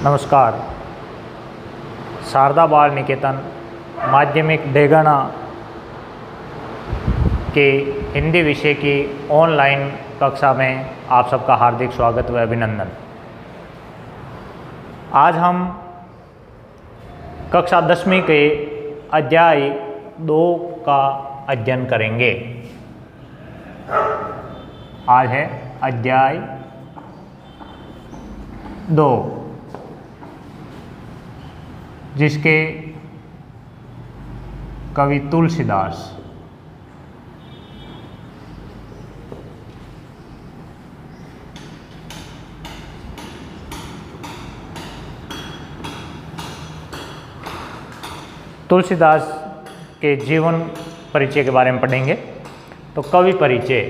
नमस्कार। शारदा बाल निकेतन माध्यमिक डेगाना के हिंदी विषय की ऑनलाइन कक्षा में आप सबका हार्दिक स्वागत व अभिनंदन। आज हम कक्षा 10वीं के अध्याय 2 का अध्ययन करेंगे। आज है अध्याय 2, जिसके कवि तुलसीदास। तुलसीदास के जीवन परिचय के बारे में पढ़ेंगे। तो कवि परिचय।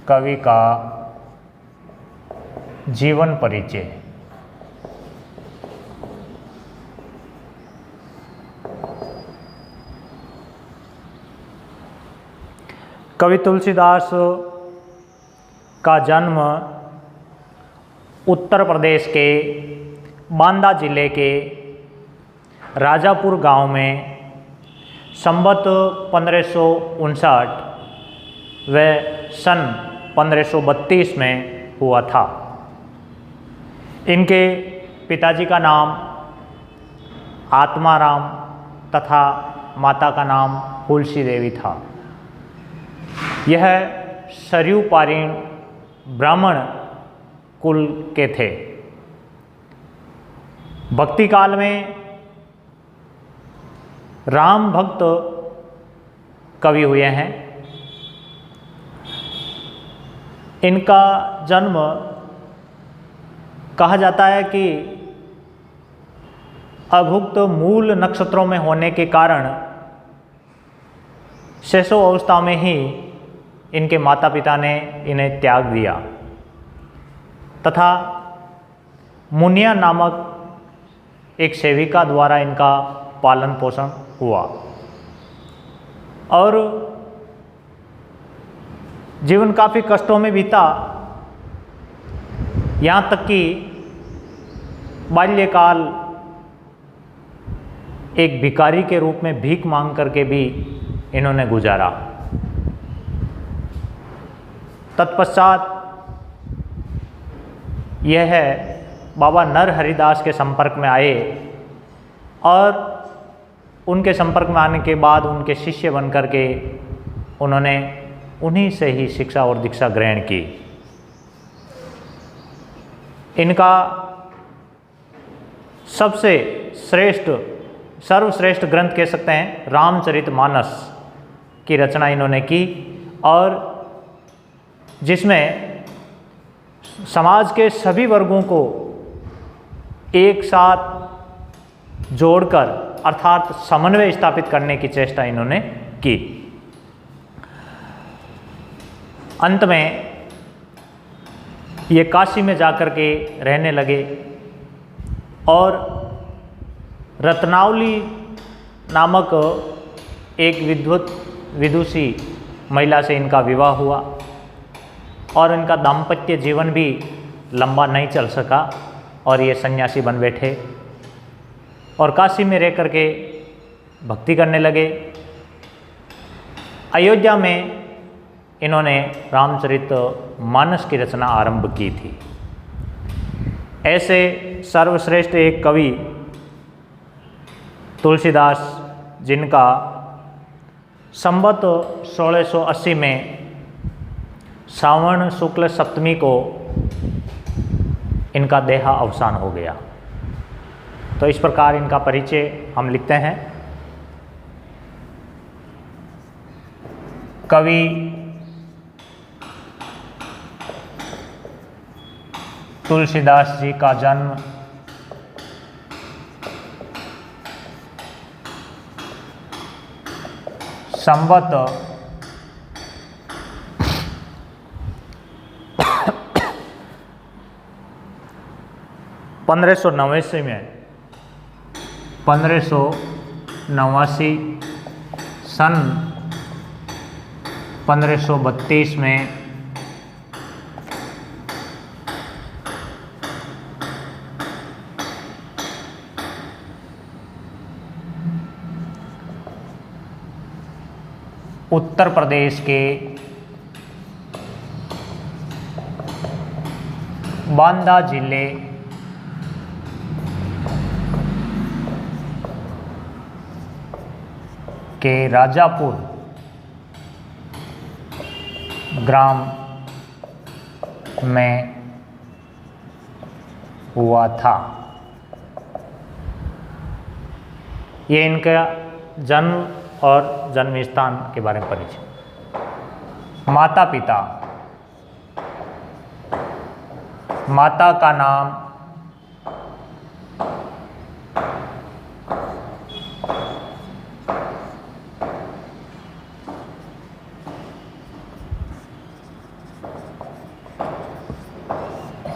कवि का जीवन परिचय। कवि तुलसीदास का जन्म उत्तर प्रदेश के बांदा जिले के राजापुर गांव में संवत 1559 व सन 1532 में हुआ था। इनके पिताजी का नाम आत्माराम तथा माता का नाम तुलसी देवी था। यह सरयू पारीण ब्राह्मण कुल के थे। भक्ति काल में राम भक्त कवि हुए हैं। इनका जन्म कहा जाता है कि अभुक्त मूल नक्षत्रों में होने के कारण शैशव अवस्था में ही इनके माता पिता ने इन्हें त्याग दिया तथा मुनिया नामक एक सेविका द्वारा इनका पालन पोषण हुआ और जीवन काफ़ी कष्टों में बीता। यहाँ तक कि बाल्यकाल एक भिखारी के रूप में भीख मांग करके भी इन्होंने गुजारा। तत्पश्चात यह बाबा नर हरिदास के संपर्क में आए और उनके संपर्क में आने के बाद उनके शिष्य बन करके उन्होंने उन्हीं से ही शिक्षा और दीक्षा ग्रहण की। इनका सबसे श्रेष्ठ सर्वश्रेष्ठ ग्रंथ कह सकते हैं रामचरितमानस की रचना इन्होंने की और जिसमें समाज के सभी वर्गों को एक साथ जोड़कर अर्थात समन्वय स्थापित करने की चेष्टा इन्होंने की। अंत में ये काशी में जाकर के रहने लगे और रत्नावली नामक एक विदुषी महिला से इनका विवाह हुआ और इनका दाम्पत्य जीवन भी लंबा नहीं चल सका और ये सन्यासी बन बैठे और काशी में रह करके भक्ति करने लगे। अयोध्या में इन्होंने रामचरितमानस की रचना आरंभ की थी। ऐसे सर्वश्रेष्ठ एक कवि तुलसीदास, जिनका संवत 1680 में श्रावण शुक्ल सप्तमी को इनका देहा अवसान हो गया। तो इस प्रकार इनका परिचय हम लिखते हैं। कवि तुलसीदास जी का जन्म संवत 1589 में 1589 सन 1532 में उत्तर प्रदेश के बांदा जिले के राजापुर ग्राम में हुआ था। ये इनका जन्म और जन्म स्थान के बारे में परिचय। माता पिता, माता का नाम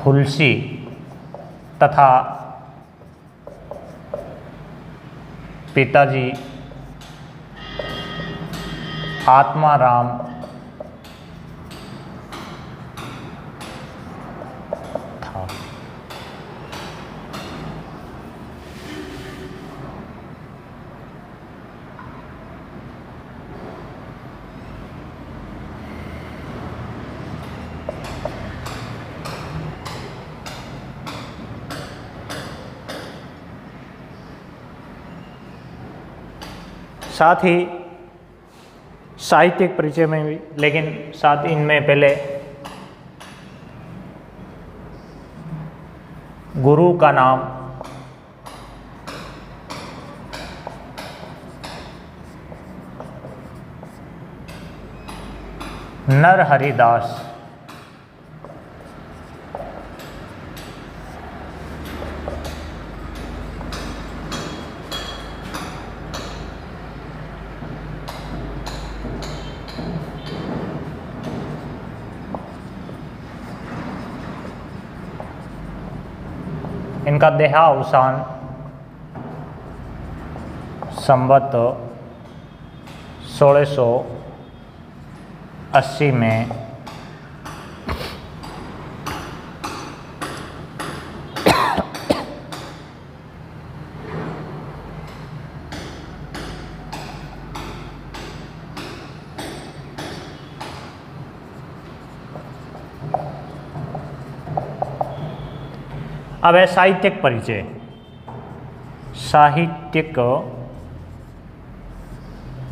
हुलसी तथा पिताजी आत्माराम था। साथ ही साहित्यिक परिचय में भी, लेकिन साथ इनमें पहले गुरु का नाम नरहरिदास, इनका देहावसान संवत 1680 में अब है साहित्यिक परिचय। साहित्यिक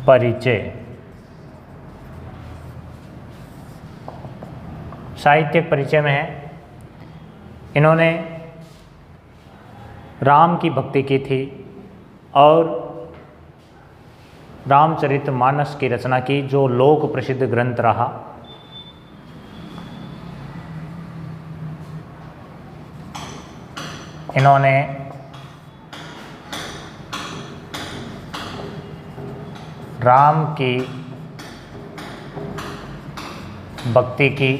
परिचय, साहित्यिक परिचय में है इन्होंने राम की भक्ति की थी और रामचरितमानस की रचना की, जो लोक प्रसिद्ध ग्रंथ रहा। इन्होंने राम की भक्ति की।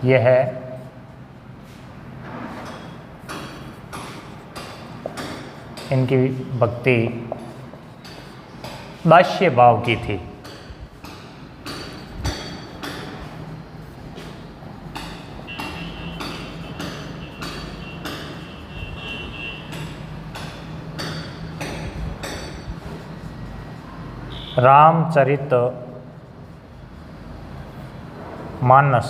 यह इनकी भक्ति दास्य भाव की थी। रामचरित मानस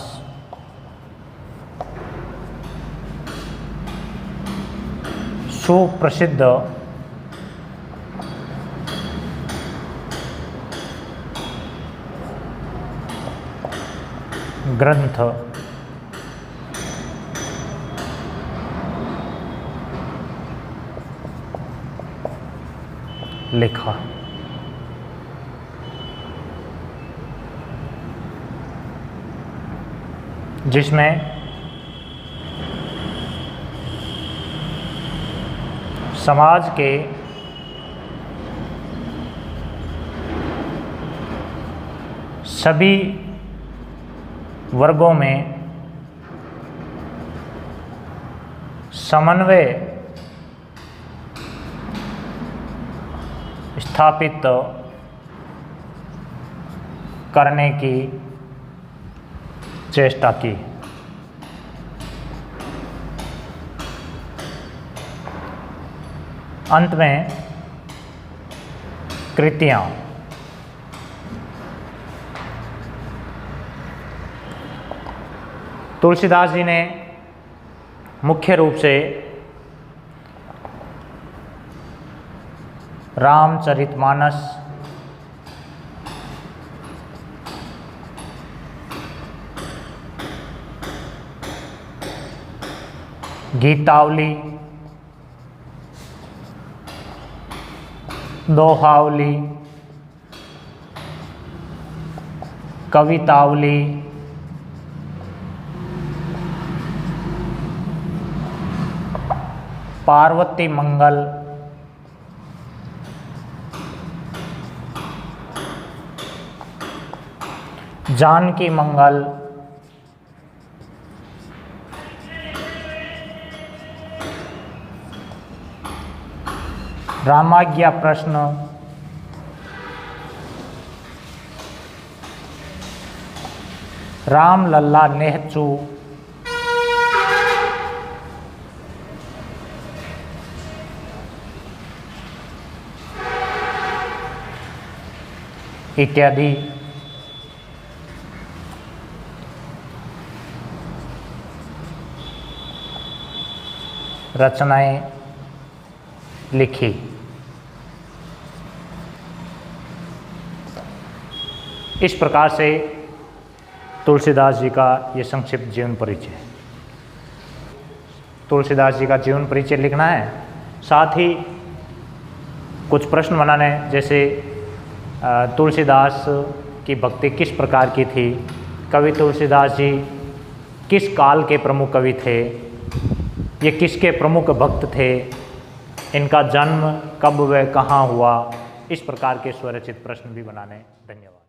सुप्रसिद्ध ग्रंथ लिखा। जिसमें समाज के सभी वर्गों में समन्वय स्थापित करने की चेष्टा की। अंत में कृतियाँ। तुलसीदास जी ने मुख्य रूप से रामचरितमानस, गीतावली, दोहावली, कवितावली, पार्वती मंगल, जानकी मंगल, रामाज्ञा प्रश्न, राम लल्ला नेहचू, इत्यादि रचनाएं लिखी। इस प्रकार से तुलसीदास जी का ये संक्षिप्त जीवन परिचय। तुलसीदास जी का जीवन परिचय लिखना है, साथ ही कुछ प्रश्न बनाने, जैसे तुलसीदास की भक्ति किस प्रकार की थी, कवि तुलसीदास जी किस काल के प्रमुख कवि थे, ये किसके प्रमुख भक्त थे, इनका जन्म कब व कहाँ हुआ, इस प्रकार के स्वरचित प्रश्न भी बनाने। धन्यवाद।